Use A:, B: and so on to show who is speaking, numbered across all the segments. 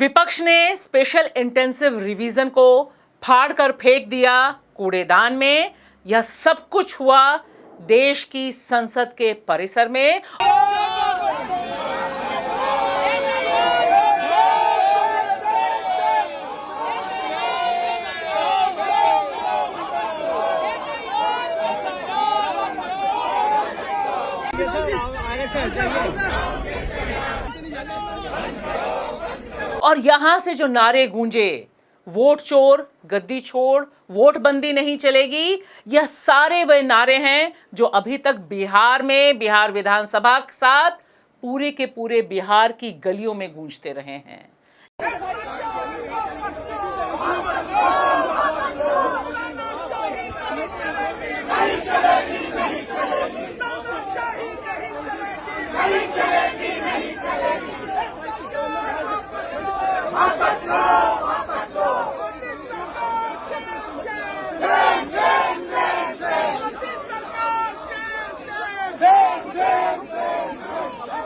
A: विपक्ष ने special intensive revision को फाड़ कर फेंक दिया कूड़ेदान में। यह सब कुछ हुआ देश की संसद के परिसर में। और यहां से जो नारे गूंजे, वोट चोर, गद्दी छोड़, वोट बंदी नहीं चलेगी, यह सारे वे नारे हैं जो अभी तक बिहार में, बिहार विधानसभा के साथ पूरे के पूरे बिहार की गलियों में गूंजते रहे हैं।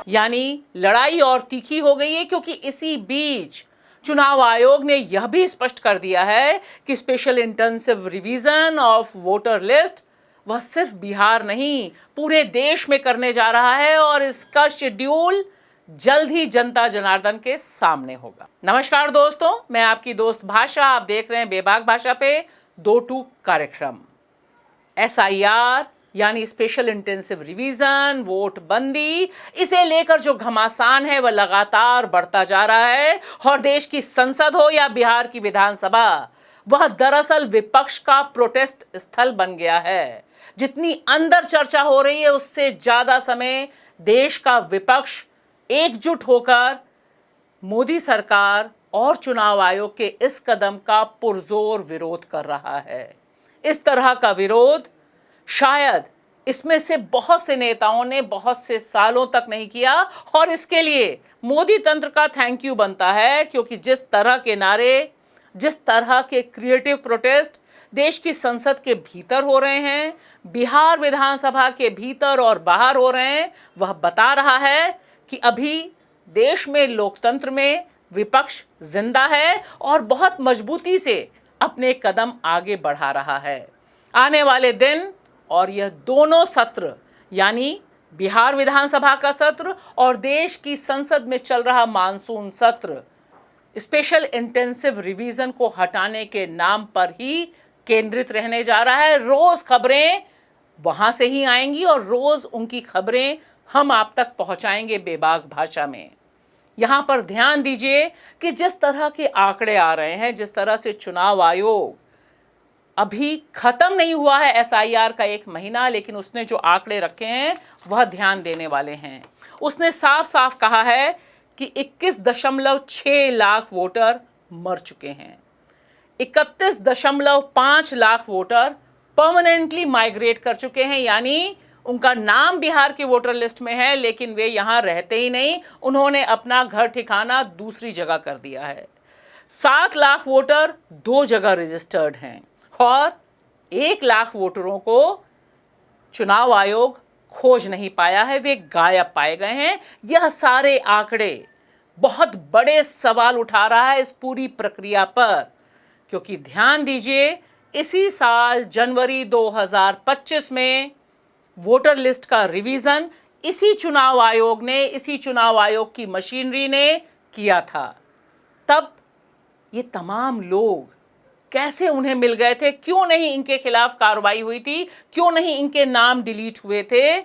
A: यानी लड़ाई और तीखी हो गई है, क्योंकि इसी बीच चुनाव आयोग ने यह भी स्पष्ट कर दिया है कि special intensive revision of voter list वह सिर्फ बिहार नहीं, पूरे देश में करने जा रहा है और इसका शेड्यूल जल्द ही जनता जनार्दन के सामने होगा। नमस्कार दोस्तों, मैं आपकी दोस्त भाषा, आप देख रहे हैं बेबाक भाषा पे 2 कार्यक्रम। SIR यानी स्पेशल इंटेंसिव रिवीजन, वोट बंदी, इसे लेकर जो घमासान है वह लगातार बढ़ता जा रहा है। और देश की संसद हो या बिहार की विधानसभा, वह दरअसल विपक्ष का प्रोटेस्ट स्थल बन गया है। जितनी अंदर चर्चा हो रही है, उससे ज्यादा समय देश का विपक्ष एकजुट होकर मोदी सरकार और चुनाव आयोग के इस कदम का पुरजोर विरोध कर रहा है। इस तरह का विरोध शायद इसमें से बहुत से नेताओं ने बहुत से सालों तक नहीं किया, और इसके लिए मोदी तंत्र का थैंक यू बनता है, क्योंकि जिस तरह के नारे, जिस तरह के क्रिएटिव प्रोटेस्ट देश की संसद के भीतर हो रहे हैं, बिहार विधानसभा के भीतर और बाहर हो रहे हैं, वह बता रहा है कि अभी देश में, लोकतंत्र में विपक्ष जिंदा है और बहुत मजबूती से अपने कदम आगे बढ़ा रहा है। आने वाले दिन और यह दोनों सत्र, यानी बिहार विधानसभा का सत्र और देश की संसद में चल रहा मानसून सत्र, स्पेशल इंटेंसिव रिवीजन को हटाने के नाम पर ही केंद्रित रहने जा रहा है। रोज खबरें वहां से ही आएंगी और रोज उनकी खबरें हम आप तक पहुंचाएंगे बेबाक भाषा में। यहां पर ध्यान दीजिए कि जिस तरह के आंकड़े आ रहे हैं, जिस तरह से चुनाव आयोग, अभी खत्म नहीं हुआ है SIR का 1 महीना, लेकिन उसने जो आंकड़े रखे हैं वह ध्यान देने वाले हैं। उसने साफ साफ कहा है कि 21.6 लाख वोटर मर चुके हैं, 31.5 लाख वोटर परमानेंटली माइग्रेट कर चुके हैं, यानी उनका नाम बिहार की वोटर लिस्ट में है लेकिन वे यहां रहते ही नहीं, उन्होंने अपना घर ठिकाना दूसरी जगह कर दिया है। 7 लाख वोटर 2 जगह रजिस्टर्ड हैं और 1 लाख वोटरों को चुनाव आयोग खोज नहीं पाया है, वे गायब पाए गए हैं। यह सारे आंकड़े बहुत बड़े सवाल उठा रहा है इस पूरी प्रक्रिया पर, क्योंकि ध्यान दीजिए, इसी साल जनवरी 2025 में वोटर लिस्ट का रिवीजन इसी चुनाव आयोग ने, इसी चुनाव आयोग की मशीनरी ने किया था। तब ये तमाम लोग कैसे उन्हें मिल गए थे, क्यों नहीं इनके खिलाफ कार्रवाई हुई थी, क्यों नहीं इनके नाम डिलीट हुए थे?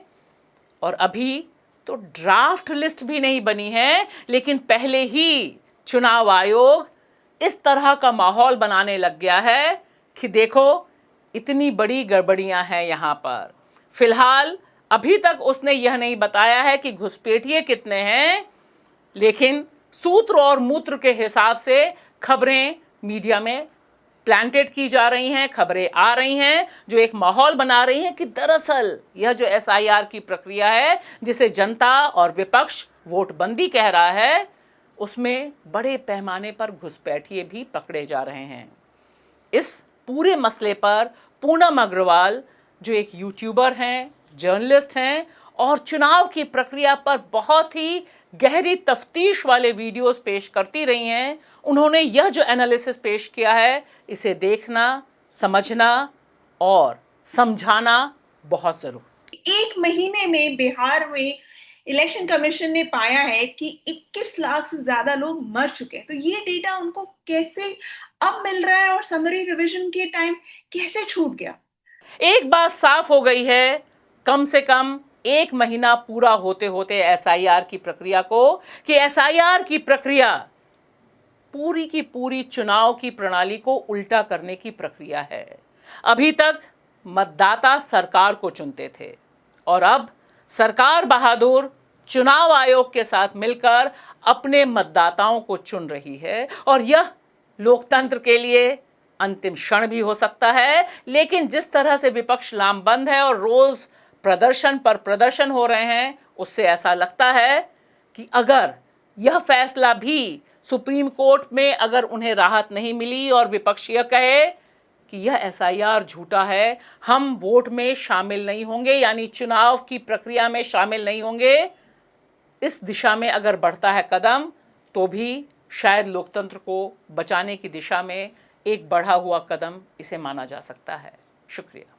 A: और अभी तो ड्राफ्ट लिस्ट भी नहीं बनी है, लेकिन पहले ही चुनाव आयोग इस तरह का माहौल बनाने लग गया है कि देखो इतनी बड़ी गड़बड़ियां हैं यहां पर। फिलहाल अभी तक उसने यह नहीं बताया है कि घुसपैठिए कितने हैं, लेकिन सूत्र और मूत्र के हिसाब से खबरें मीडिया में प्लांटेड की जा रही हैं, खबरें आ रही हैं जो एक माहौल बना रही हैं कि दरअसल यह जो SIR की प्रक्रिया है, जिसे जनता और विपक्ष वोट बंदी कह रहा है, उसमें बड़े पैमाने पर घुसपैठिए भी पकड़े जा रहे हैं। इस पूरे मसले पर पूनम अग्रवाल, जो एक यूट्यूबर हैं, जर्नलिस्ट हैं और चुनाव की प्रक्रिया पर बहुत ही गहरी तफ्तीश वाले वीडियोस पेश करती रही हैं, उन्होंने यह जो एनालिसिस पेश किया है, इसे देखना, समझना और समझाना बहुत जरूरी।
B: एक महीने में बिहार में इलेक्शन कमीशन ने पाया है कि 21 लाख से ज्यादा लोग मर चुके हैं। तो ये डेटा उनको कैसे अब मिल रहा है और समरी रिवीजन के टाइम कैसे छूट गया?
A: एक बात साफ हो गई है, कम से कम 1 महीना पूरा होते होते एसआईआर की प्रक्रिया को, कि एसआईआर की प्रक्रिया पूरी की पूरी चुनाव की प्रणाली को उल्टा करने की प्रक्रिया है। अभी तक मतदाता सरकार को चुनते थे और अब सरकार बहादुर चुनाव आयोग के साथ मिलकर अपने मतदाताओं को चुन रही है, और यह लोकतंत्र के लिए अंतिम क्षण भी हो सकता है। लेकिन जिस तरह से विपक्ष लामबंद है और रोज प्रदर्शन पर प्रदर्शन हो रहे हैं, उससे ऐसा लगता है कि अगर यह फैसला भी सुप्रीम कोर्ट में अगर उन्हें राहत नहीं मिली और विपक्ष यह कहे कि यह एसआईआर झूठा है, हम वोट में शामिल नहीं होंगे, यानी चुनाव की प्रक्रिया में शामिल नहीं होंगे, इस दिशा में अगर बढ़ता है कदम, तो भी शायद लोकतंत्र को बचाने की दिशा में एक बढ़ा हुआ कदम इसे माना जा सकता है। शुक्रिया।